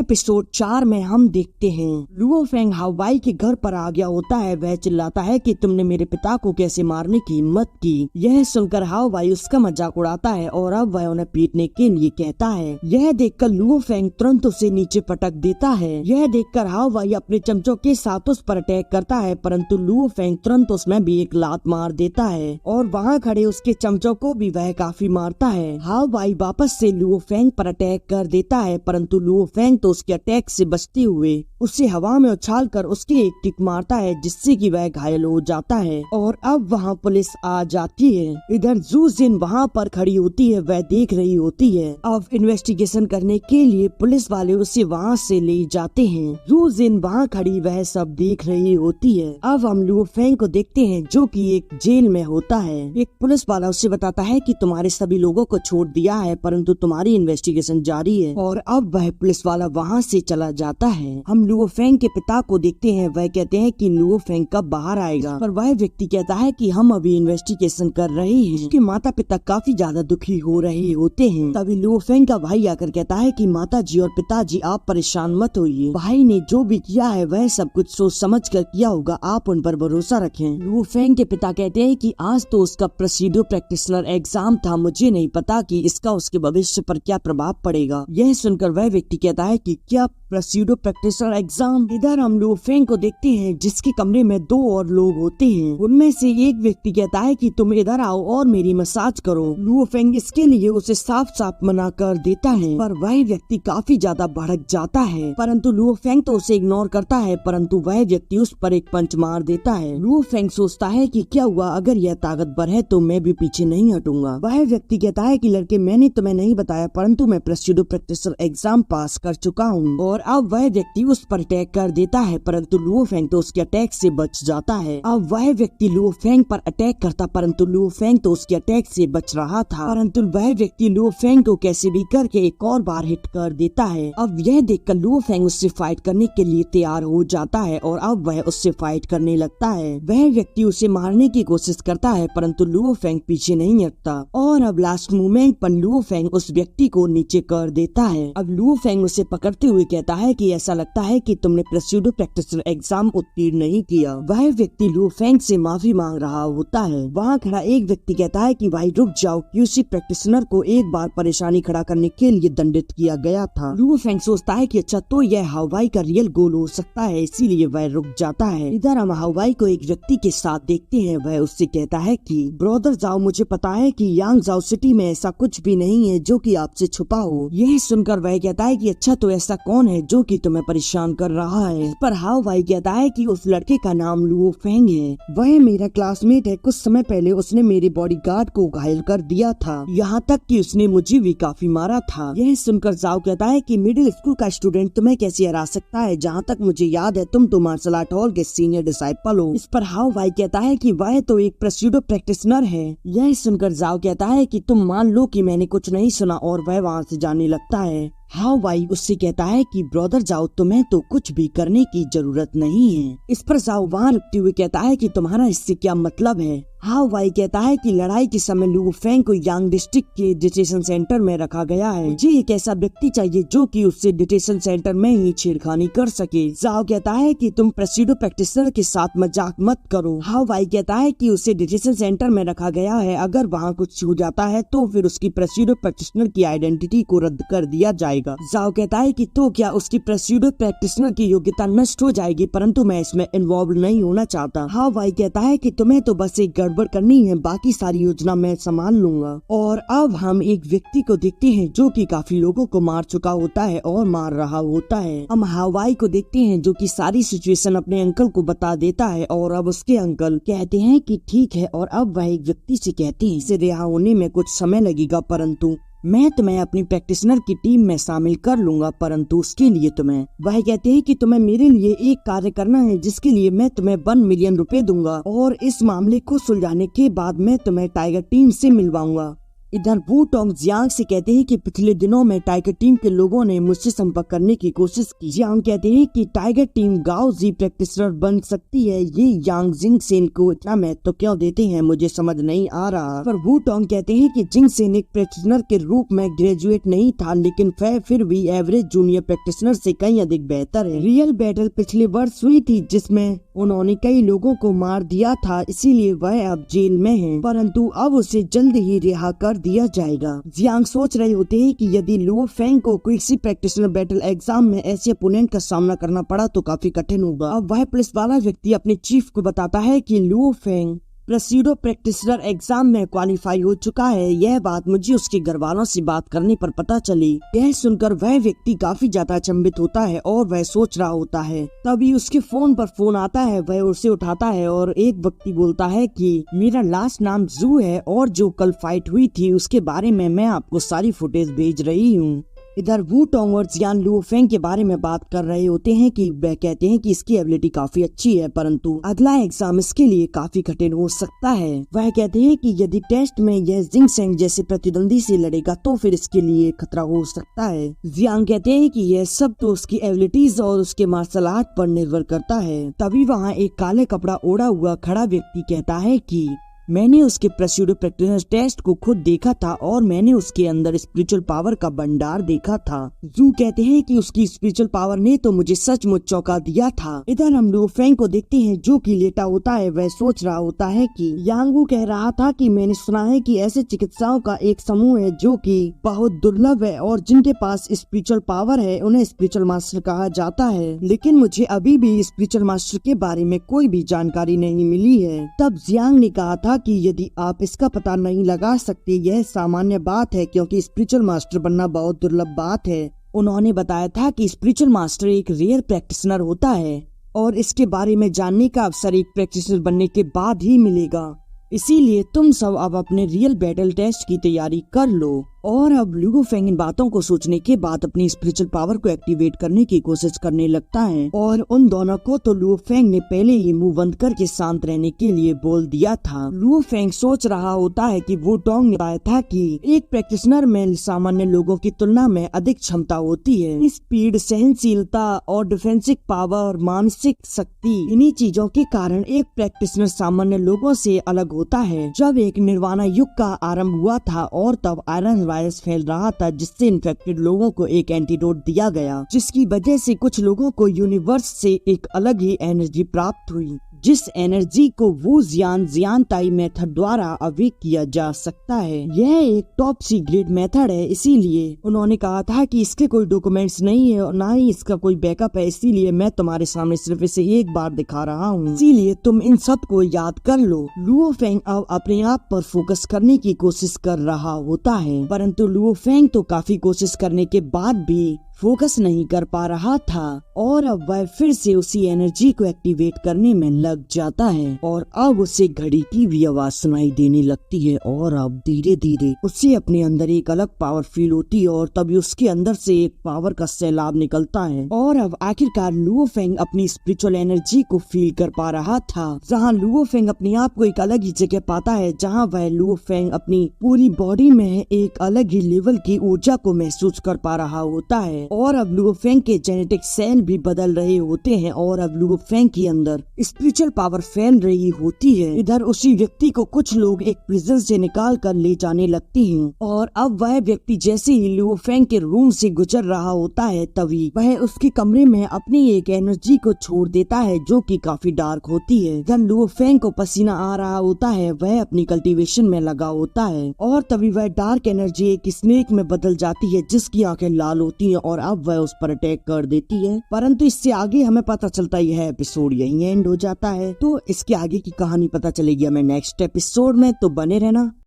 Episode 4 में हम देखते हैं लुओ फेंग हावाई के घर पर आ गया होता है। वह चिल्लाता है कि तुमने मेरे पिता को कैसे मारने की हिम्मत की। यह सुनकर हावाई उसका मजाक उड़ाता है और अब वह उन्हें पीटने के लिए कहता है। यह देखकर लुओ फेंग तुरंत उसे नीचे पटक देता है। यह देखकर हावाई अपने चमचों के साथ उस पर अटैक करता है, परंतु लुओ फेंग तुरंत उसमें भी एक लात मार देता है और वहाँ खड़े उसके चमचों को भी वह काफी मारता है। हावाई वापस से लुओ फेंग पर अटैक कर देता है, परंतु लुओ फेंग तो उसके अटैक से बचते हुए उसे हवा में उछालकर उसकी एक किक मारता है, जिससे कि वह घायल हो जाता है। और अब वहाँ पुलिस आ जाती है। इधर जू जिन वहाँ पर खड़ी होती है, वह देख रही होती है। अब इन्वेस्टिगेशन करने के लिए पुलिस वाले उसे वहाँ से ले जाते हैं। जू जिन वहाँ खड़ी वह सब देख रही होती है। अब हम लुओ फेंग को देखते हैं जो कि एक जेल में होता है। एक पुलिस वाला उसे बताता है कि तुम्हारे सभी लोगों को छोड़ दिया है, परंतु तुम्हारी इन्वेस्टिगेशन जारी है। और अब वह पुलिस वाला वहाँ से चला जाता है। हम लुओ फेंग के पिता को देखते हैं। वह कहते हैं कि लुओ फेंग कब बाहर आएगा, पर वह व्यक्ति कहता है कि हम अभी इन्वेस्टिगेशन कर रहे हैं। उसके माता पिता काफी ज्यादा दुखी हो रहे होते हैं। तभी लुओ फेंग का भाई आकर कहता है कि माताजी और पिताजी आप परेशान मत होइए। भाई ने जो भी किया है वह सब कुछ सोच समझ कर किया होगा, आप उन पर भरोसा रखें। लुओ फेंग के पिता कहते हैं कि आज तो उसका प्रोसीड्यो प्रैक्टिशनर एग्जाम था, मुझे नहीं पता कि इसका उसके भविष्य पर क्या प्रभाव पड़ेगा। यह सुनकर वह व्यक्ति कहता है कि क्या प्रोसीड्यो प्रैक्टिशनर एग्जाम। इधर हम लुओ फेंग को देखते हैं जिसके कमरे में 2 और लोग होते हैं। उनमें से एक व्यक्ति कहता है कि तुम इधर आओ और मेरी मसाज करो। लुओ फेंग इसके लिए उसे साफ साफ मना कर देता है, पर वह व्यक्ति काफी ज्यादा भड़क जाता है, परंतु लुओ फेंग तो उसे इग्नोर करता है, परंतु वह व्यक्ति उस पर एक पंच मार देता है। लुओ फेंग सोचता है कि क्या हुआ, अगर यह ताकतवर है तो मैं भी पीछे नहीं हटूंगा। वह व्यक्ति कहता है कि लड़के मैंने तुम्हें नहीं बताया, परंतु मैं प्रोसीड्यो प्रैक्टिशनर एग्जाम पास कर चुका हूँ। और अब वह व्यक्ति उस पर अटैक कर देता है, परंतु लुओ फेंग तो उसके अटैक से बच जाता है। अब वह व्यक्ति लुओ फेंग पर अटैक करता, परंतु लुओ फेंग तो उसके अटैक से बच रहा था, परंतु वह व्यक्ति लुओ फेंग को कैसे भी करके एक और बार हिट कर देता है। अब यह देखकर लुओ फेंग उससे फाइट करने के लिए तैयार हो जाता है और अब वह उससे फाइट करने लगता है। वह व्यक्ति उसे मारने की कोशिश करता है, परंतु लुओ फेंग पीछे नहीं हटता और अब लास्ट मोमेंट पर लुओ फेंग उस व्यक्ति को नीचे कर देता है। अब लुओ फेंग उसे पकड़ते हुए कहता है कि ऐसा लगता है कि तुमने प्रोसीड्यो प्रैक्टिशनर एग्जाम उत्तीर्ण नहीं किया। वह व्यक्ति लुओ फेंग से माफी मांग रहा होता है। वहाँ खड़ा एक व्यक्ति कहता है कि भाई रुक जाओ, क्यूसी प्रैक्टिशनर को एक बार परेशानी खड़ा करने के लिए दंडित किया गया था। लुओ फेंग सोचता है कि अच्छा तो यह हावाई का रियल गोल हो सकता है, इसीलिए वह रुक जाता है। इधर हम हावाई को एक व्यक्ति के साथ देखते हैं। वह उससे कहता है कि ब्रदर जाओ, मुझे पता है कि यांग जाओ सिटी में ऐसा कुछ भी नहीं है जो कि आपसे छुपा हो। यह सुनकर वह कहता है कि अच्छा तो ऐसा कौन है जो कि तुम्हें परेशान कर रहा है। पर हावाई कहता है कि उस लड़के का नाम लुओ फेंग है, वह मेरा क्लासमेट है। कुछ समय पहले उसने मेरे बॉडीगार्ड को घायल कर दिया था, यहाँ तक कि उसने मुझे भी काफी मारा था। यह सुनकर जाओ कहता है कि मिडिल स्कूल का स्टूडेंट तुम्हें कैसे हरा सकता है, जहाँ तक मुझे याद है तुम तो मार्शल आर्ट हॉल के सीनियर डिसाइपल हो। इस पर हावाई कहता है कि वह तो एक प्रोसीड्यो प्रैक्टिशनर है। यह सुनकर जाओ कहता है कि तुम मान लो कि मैंने कुछ नहीं सुना और वह वहाँ से जाने लगता है। हावाई उससे कहता है कि ब्रदर जाओ, तुम्हें तो कुछ भी करने की जरूरत नहीं है। इस पर जाओ वहाँ रुकते हुए कहता है कि तुम्हारा इससे क्या मतलब है। हावाई कहता है कि लड़ाई के समय लुओ फेंग को यांग डिस्ट्रिक्ट के डिटेंशन सेंटर में रखा गया है। मुझे एक ऐसा व्यक्ति चाहिए जो कि उससे डिटेंशन सेंटर में ही छेड़खानी कर सके। जाओ कहता है कि तुम प्रोसीड्यो प्रैक्टिशनर के साथ मजाक मत करो। हावाई कहता है कि उसे डिटेंशन सेंटर में रखा गया है, अगर वहाँ कुछ हो जाता है तो फिर उसकी प्रोसीड्यो प्रैक्टिशनर की आइडेंटिटी को रद्द कर दिया जाएगा। जाओ कहता है कि तो क्या उसकी प्रोसीड्यो प्रैक्टिशनर की योग्यता नष्ट हो जाएगी, परंतु मैं इसमें इन्वॉल्व नहीं होना चाहता। हावाई कहता है कि तुम्हें तो बस एक गड़बड़ करनी है, बाकी सारी योजना मैं संभाल लूंगा। और अब हम एक व्यक्ति को देखते हैं जो कि काफी लोगों को मार चुका होता है और मार रहा होता है। हम हावाई को देखते हैं जो कि सारी सिचुएशन अपने अंकल को बता देता है और अब उसके अंकल कहते हैं कि ठीक है। और अब वह एक व्यक्ति से कहते हैं इसे रिहा होने में कुछ समय लगेगा, परंतु मैं तुम्हें अपनी प्रैक्टिशनर की टीम में शामिल कर लूंगा, परंतु उसके लिए तुम्हें, वह कहते हैं कि तुम्हें मेरे लिए एक कार्य करना है जिसके लिए मैं तुम्हें 1 मिलियन रुपए दूंगा और इस मामले को सुलझाने के बाद मैं तुम्हें टाइगर टीम से मिलवाऊंगा। इधर वू टोंग जियांग से कहते हैं कि पिछले दिनों में टाइगर टीम के लोगों ने मुझसे संपर्क करने की कोशिश की। जियांग कहते हैं कि टाइगर टीम गाओ जी प्रैक्टिशनर बन सकती है, ये यांग जिंग सेन को इतना महत्व क्यों देते हैं मुझे समझ नहीं आ रहा। पर वू टोंग कहते हैं कि जिंग सेन एक प्रैक्टिशनर के रूप में ग्रेजुएट नहीं था, लेकिन वह फिर भी एवरेज जूनियर प्रैक्टिशनर से कहीं अधिक बेहतर है। रियल बैटल पिछले वर्ष हुई थी जिसमें उन्होंने कई लोगों को मार दिया था, इसीलिए वह अब जेल में है, परंतु अब उसे जल्द ही रिहा कर दिया जाएगा। जियांग सोच रहे होते हैं कि यदि लुओ फेंग को किसी प्रैक्टिशनर बैटल एग्जाम में ऐसे अपोनेंट का सामना करना पड़ा तो काफी कठिन होगा। अब वह पुलिस वाला व्यक्ति अपने चीफ को बताता है कि लुओ फेंग प्रेसिडो प्रैक्टिशनर एग्जाम में क्वालिफाई हो चुका है। यह बात मुझे उसके घर वालों से बात करने पर पता चली। यह सुनकर वह व्यक्ति काफी ज्यादा अचंभित होता है और वह सोच रहा होता है। तभी उसके फोन पर फोन आता है, वह उसे उठाता है और एक व्यक्ति बोलता है कि मेरा लास्ट नाम जू है और जो कल फाइट हुई थी उसके बारे में मैं आपको सारी फुटेज भेज रही हूँ। इधर वू टोंग और जियान लुओ फेंग के बारे में बात कर रहे होते हैं कि वह कहते हैं कि इसकी एबिलिटी काफी अच्छी है, परंतु अगला एग्जाम इसके लिए काफी कठिन हो सकता है। वह कहते हैं कि यदि टेस्ट में यह जिंग सेंग जैसे प्रतिद्वंदी से लड़ेगा तो फिर इसके लिए खतरा हो सकता है। जियांग कहते हैं कि यह सब तो उसकी एबिलिटीज और उसके मार्शल आर्ट पर निर्भर करता है। तभी वहाँ एक काले कपड़ा ओढ़ा हुआ खड़ा व्यक्ति कहता है कि मैंने उसके प्रेस्यूडो प्रैक्टिस टेस्ट को खुद देखा था और मैंने उसके अंदर स्पिरिचुअल पावर का भंडार देखा था। जू कहते हैं कि उसकी स्पिरिचुअल पावर ने तो मुझे सचमुच चौंका दिया था। इधर हम लुओ फेंग को देखते हैं जो कि लेटा होता है। वह सोच रहा होता है कि यांगू कह रहा था कि मैंने सुना है कि ऐसे चिकित्साओं का एक समूह है जो कि बहुत दुर्लभ है और जिनके पास स्पिरिचुअल पावर है उन्हें स्पिरिचुअल मास्टर कहा जाता है, लेकिन मुझे अभी भी स्पिरिचुअल मास्टर के बारे में कोई भी जानकारी नहीं मिली है। तब जियांग ने कहा था कि यदि आप इसका पता नहीं लगा सकते यह सामान्य बात है, क्योंकि स्पिरिचुअल मास्टर बनना बहुत दुर्लभ बात है। उन्होंने बताया था कि स्पिरिचुअल मास्टर एक रेयर प्रैक्टिशनर होता है और इसके बारे में जानने का अवसर एक प्रैक्टिशनर बनने के बाद ही मिलेगा। इसीलिए तुम सब अब अपने रियल बैटल टेस्ट की तैयारी कर लो। और अब लुओ फेंग इन बातों को सोचने के बाद अपनी स्पिरिचुअल पावर को एक्टिवेट करने की कोशिश करने लगता है और उन दोनों को तो लुओ फेंग ने पहले ही मुंह बंद करके शांत रहने के लिए बोल दिया था। लुओ फेंग सोच रहा होता है कि वू टोंग ने बताया था कि एक प्रैक्टिशनर में सामान्य लोगों की तुलना में अधिक क्षमता होती है। स्पीड, सहनशीलता और डिफेंसिव पावर, मानसिक शक्ति, इन्हीं चीजों के कारण एक प्रैक्टिशनर सामान्य लोगों से अलग होता है। जब एक निर्वाणा युग का आरंभ हुआ था और तब आयरन वायरस फैल रहा था जिससे इन्फेक्टेड लोगों को एक एंटीडोट दिया गया, जिसकी वजह से कुछ लोगों को यूनिवर्स से एक अलग ही एनर्जी प्राप्त हुई, जिस एनर्जी को वो जियान ताई मेथड द्वारा अवेक किया जा सकता है। यह एक टॉप सीक्रेट मेथड है, इसीलिए उन्होंने कहा था कि इसके कोई डॉक्यूमेंट्स नहीं है और ना ही इसका कोई बैकअप है, इसीलिए मैं तुम्हारे सामने सिर्फ इसे एक बार दिखा रहा हूँ, इसीलिए तुम इन सब को याद कर लो। लुओ फेंग अब अपने आप पर फोकस करने की कोशिश कर रहा होता है, परंतु लुओ फेंग तो काफी कोशिश करने के बाद भी फोकस नहीं कर पा रहा था और अब वह फिर से उसी एनर्जी को एक्टिवेट करने में लग जाता है और अब उसे घड़ी की भी आवाज सुनाई देने लगती है और अब धीरे धीरे उसे अपने अंदर एक अलग पावर फील होती है और तभी उसके अंदर से एक पावर का सैलाब निकलता है और अब आखिरकार लुओ फेंग अपनी स्पिरिचुअल एनर्जी को फील कर पा रहा था, जहाँ लुओ फेंग अपने आप को एक अलग ही जगह पाता है, जहाँ वह लुओ फेंग अपनी पूरी बॉडी में एक अलग ही लेवल की ऊर्जा को महसूस कर पा रहा होता है और अब लुओ फेंग के जेनेटिक सेल भी बदल रहे होते हैं और अब लुओ फेंग के अंदर स्पिरिचुअल पावर फैल रही होती है। इधर उसी व्यक्ति को कुछ लोग एक प्रिजन से निकाल कर ले जाने लगते हैं और अब वह व्यक्ति जैसे ही लुओ फेंग के रूम से गुजर रहा होता है तभी वह उसके कमरे में अपनी एक एनर्जी को छोड़ देता है जो कि काफी डार्क होती है। इधर लुओ फेंग को पसीना आ रहा होता है, वह अपनी कल्टीवेशन में लगा होता है और तभी वह डार्क एनर्जी एक स्नेक में बदल जाती है जिसकी आंखें लाल होती है और अब वह उस पर अटैक कर देती है। परंतु इससे आगे हमें पता चलता यह एपिसोड यहीं एंड हो जाता है, तो इसके आगे की कहानी पता चलेगी हमें नेक्स्ट एपिसोड में, तो बने रहना।